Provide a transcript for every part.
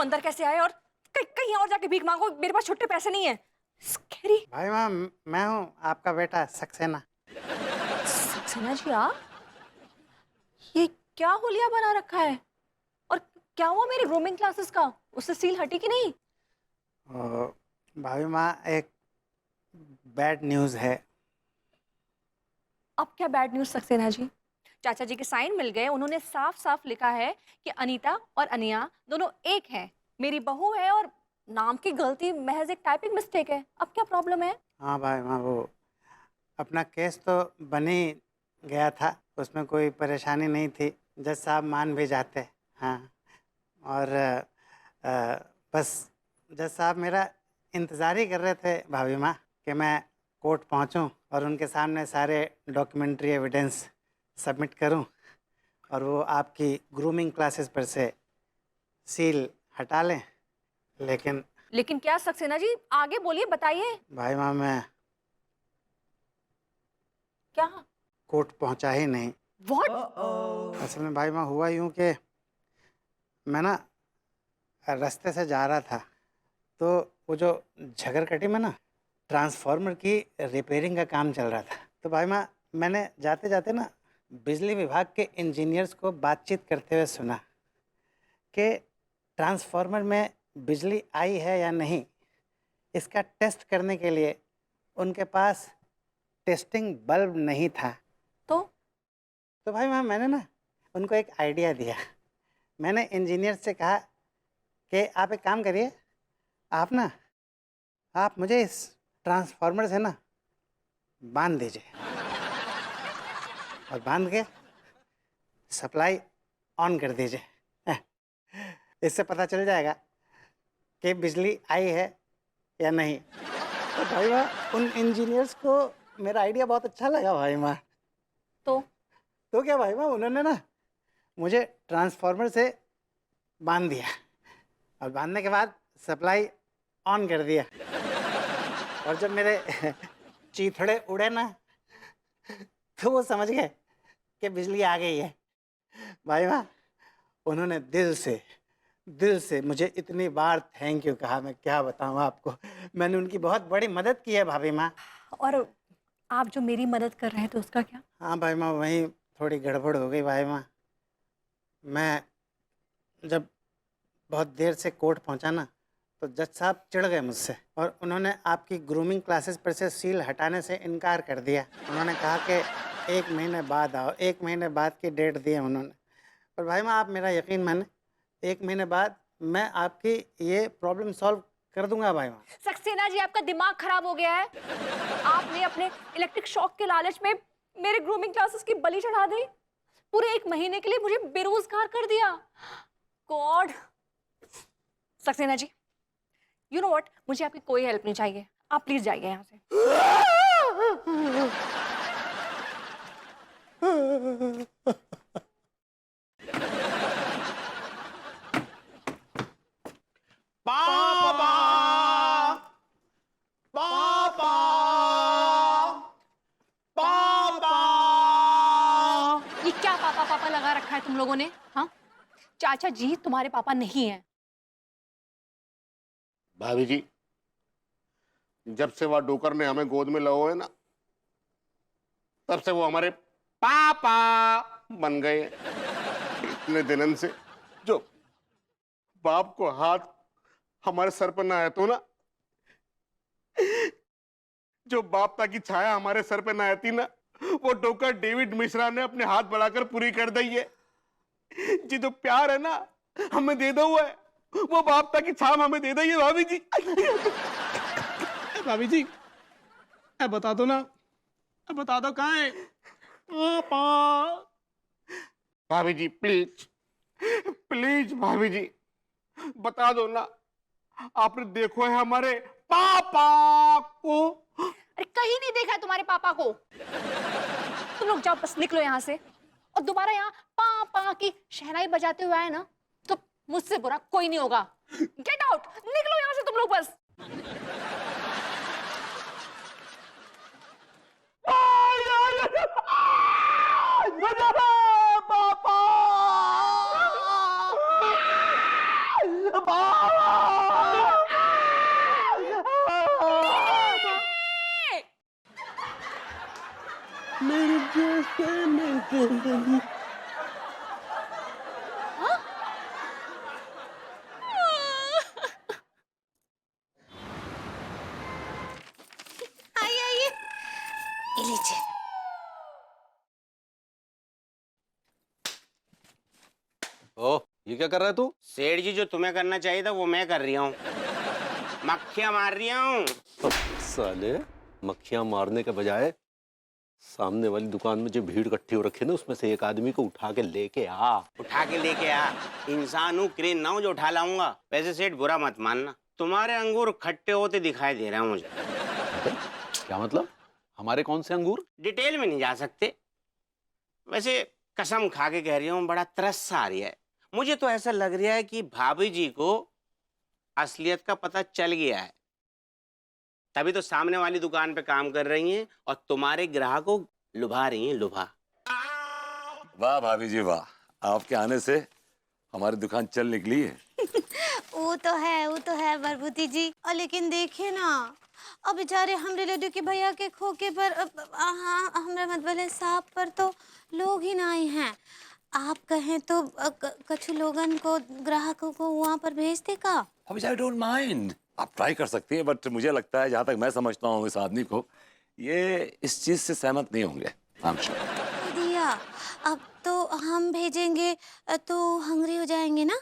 अंदर कैसे आए? और कहीं और जाके भीख मांगो, मेरे पास छुट्टे पैसे नहीं है। स्कैरी। भाभी माँ, मैं हूँ आपका बेटा सक्सेना। सक्सेना जी आप? ये क्या होलिया बना रखा है? और क्या हुआ मेरी ग्रूमिंग क्लासेस का? उससे सील हटी कि नहीं? भाभी माँ, एक बैड न्यूज़ है। अब क्या बैड न्यूज़ सक्सेना जी? चाचा जी के साइन मिल गए, उन्होंने साफ साफ लिखा है कि अनीता और अनिया दोनों एक हैं। मेरी बहू है और नाम की गलती महज एक टाइपिंग मिस्टेक है। अब क्या प्रॉब्लम है? हाँ भाई माँ, वो अपना केस तो बन ही गया था, उसमें कोई परेशानी नहीं थी। जज साहब मान भी जाते। हाँ, और बस जज साहब मेरा इंतज़ार ही कर रहे थे भाभी माँ कि मैं कोर्ट पहुँचूँ और उनके सामने सारे डॉक्यूमेंट्री एविडेंस सबमिट करूँ और वो आपकी ग्रूमिंग क्लासेस पर से सील हटा लें। लेकिन क्या सक्सेना जी? आगे बोलिए, बताइए। भाई माँ, मैं क्या? कोर्ट पहुँचा ही नहीं। व्हाट? असल में भाई माँ, हुआ यूँ कि मैं ना रास्ते से जा रहा था, तो वो जो झगरकटी में ना ट्रांसफार्मर की रिपेयरिंग का काम चल रहा था। तो भाई माँ, मैंने जाते जाते ना बिजली विभाग के इंजीनियर्स को बातचीत करते हुए सुना कि ट्रांसफार्मर में बिजली आई है या नहीं, इसका टेस्ट करने के लिए उनके पास टेस्टिंग बल्ब नहीं था। तो भाई माँ, मैंने ना उनको एक आइडिया दिया। मैंने इंजीनियर से कहा कि आप एक काम करिए, आप मुझे इस ट्रांसफार्मर से ना बांध दीजिए और बांध के सप्लाई ऑन कर दीजिए। इससे पता चल जाएगा कि बिजली आई है या नहीं। तो भाई माँ, उन इंजीनियर्स को मेरा आइडिया बहुत अच्छा लगा भाई माँ। तो क्या भाई माँ, उन्होंने ना मुझे ट्रांसफार्मर से बांध दिया और बांधने के बाद सप्लाई ऑन कर दिया। और जब मेरे चीथड़े उड़े ना, तो वो समझ गए कि बिजली आ गई है। भाई माँ, उन्होंने दिल से मुझे इतनी बार थैंक यू कहा, मैं क्या बताऊँ आपको। मैंने उनकी बहुत बड़ी मदद की है भाभी माँ। और आप जो मेरी मदद कर रहे थे उसका क्या? हाँ भाई माँ, वहीं थोड़ी गड़बड़ हो गई भाई माँ। मैं जब बहुत देर से कोर्ट पहुँचा ना, तो जज साहब चिढ़ गए मुझसे और उन्होंने आपकी ग्रूमिंग क्लासेस पर से सील हटाने से इनकार कर दिया। उन्होंने कहा कि 1 महीने बाद आओ। 1 महीने बाद की डेट दी है उन्होंने। और भाई माँ, आप मेरा यकीन माने, 1 महीने बाद मैं आपकी ये प्रॉब्लम सॉल्व कर दूंगा भाई माँ। सक्सेना जी, आपका दिमाग खराब हो गया है। आपने अपने इलेक्ट्रिक शॉक के लालच में मेरे ग्रूमिंग क्लासेस की बलि चढ़ा दी। पूरे 1 महीने के लिए मुझे बेरोजगार कर दिया। God. Saxena ji, you know what, मुझे आपकी कोई हेल्प नहीं चाहिए। आप प्लीज जाइए यहाँ से। पापा, पापा, पापा। ये क्या पापा पापा लगा रखा है तुम लोगों ने? हाँ, चाचा जी तुम्हारे पापा नहीं हैं। भाभी जी, जब से वह डोकर ने हमें गोद में लगाओ है ना, तब से वो हमारे पापा बन गए। इतने दिनन से जो बाप को हाथ हमारे सर पर ना आया तो ना, जो बापता की छाया हमारे सर पे ना आती ना, वो डोकर डेविड मिश्रा ने अपने हाथ बढ़ाकर पूरी कर दी है। जी जो प्यार है ना हमें दे दो है, वो बापता की छाप हमें दे दी है भाभी जी। भाभी जी, बता दो ना, बता दो कहाँ है पापा। भाभी जी प्लीज, प्लीज भाभी जी बता दो ना, आपने देखो है हमारे पापा को? अरे कहीं नहीं देखा है तुम्हारे पापा को। तुम लोग जाओ, बस निकलो यहाँ से। और दोबारा यहाँ पापा की शहनाई बजाते हुए आए ना, तो मुझसे बुरा कोई नहीं होगा। गेट आउट, निकलो यहाँ से तुम लोग बस। पापा, आइए आइए, ये लीजिए। ओ, ये क्या कर रहा है तू? सेठ जी, जो तुम्हें करना चाहिए था वो मैं कर रही हूँ। मक्खियां मार रही हूँ। साले, मक्खियां मारने के बजाय सामने वाली दुकान में जो भीड़ इकट्ठी हो रखी है ना, उसमें से एक आदमी को उठा के लेके आ। उठा के लेके आ। इंसान हूँ, क्रेन ना हूँ जो उठा लाऊंगा। वैसे सेठ बुरा मत मानना, तुम्हारे अंगूर खट्टे होते दिखाई दे रहे हैं मुझे। क्या मतलब? हमारे कौन से अंगूर? डिटेल में नहीं जा सकते। वैसे कसम खा के कह रही हूँ, बड़ा तरस सा आ रही है। मुझे तो ऐसा लग रहा है कि भाभी जी को असलियत का पता चल गया है, तभी तो सामने वाली दुकान पे काम कर रही हैं और तुम्हारे ग्राहक को लुभा रही हैं, लुभा। वाह भाभी जी वाह, आपके आने से हमारी दुकान चल निकली है। वो तो है बरबूती जी। और लेकिन देखिए ना, अब बेचारे हम रिलेटिव के भैया के खोके पर, हाँ हमारे मतलब साहब पर तो लोग ही नहीं हैं। आप कहें तो कुछ लोगन को, ग्राहकों को वहाँ पर भेज दे का? भाभी जी आई डोंट माइंड, आप ट्राई कर सकती हैं, बट मुझे लगता है जहाँ तक मैं समझता हूँ इस आदमी को, ये इस चीज से सहमत नहीं होंगे। दिया, अब तो हम भेजेंगे तो हंग्री हो जाएंगे ना?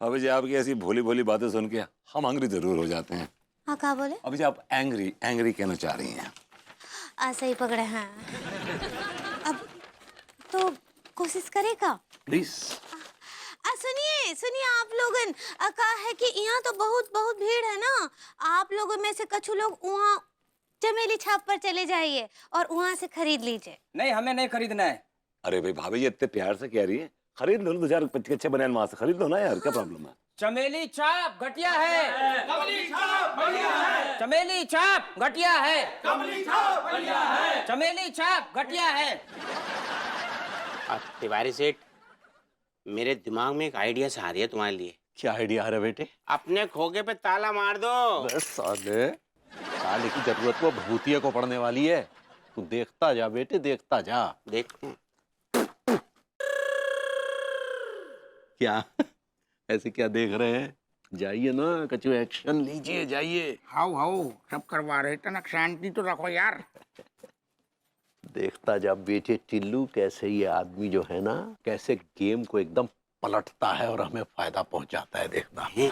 भाभी जी आपकी ऐसी भोली भोली बातें सुन के हम हंग्री जरूर हो जाते हैं। हाँ क्या बोले? अभी जी आप एंग्री कहना चाह रही हैं। ऐसे ही पकड़े हैं। अब तो कोशिश करेगा प्लीज। सुनिए सुनिए, आप लोगन कहा है कि यहाँ तो बहुत बहुत भीड़ है ना, आप लोगों में से कुछ लोग वहाँ चमेली छाप पर चले जाइए और वहाँ से खरीद लीजिए। नहीं, हमें नहीं खरीदना है। अरे भाई भाभी जी इतने प्यार से कह रही है, खरीद लो 2025 अच्छे बनियान वहां से खरीद लो ना यार, क्या प्रॉब्लम है? चमेली छाप घटिया है। चमेली छाप बढ़िया है। चमेली छाप घटिया है। चमेली छाप बढ़िया है। चमेली छाप घटिया है। तिवारी सेठ, मेरे दिमाग में एक आइडिया सा आ रही है तुम्हारे लिए। क्या आइडिया आ रहा है बेटे? अपने खोखे पे ताला मार दो। बस साले, ताले की जरूरत वो भभूतिया को पड़ने वाली है। तू देखता जा बेटे, देखता जा। देख, क्या ऐसे क्या देख रहे हैं? जाइए ना, कछु एक्शन लीजिए, जाइए। हाउ हाउ सब करवा रहे थे ना, शांति तो रखो यार। देखता जा बेटे टिल्लू, कैसे ये आदमी जो है ना, कैसे गेम को एकदम पलटता है और हमें फायदा पहुंचाता है, देखता है।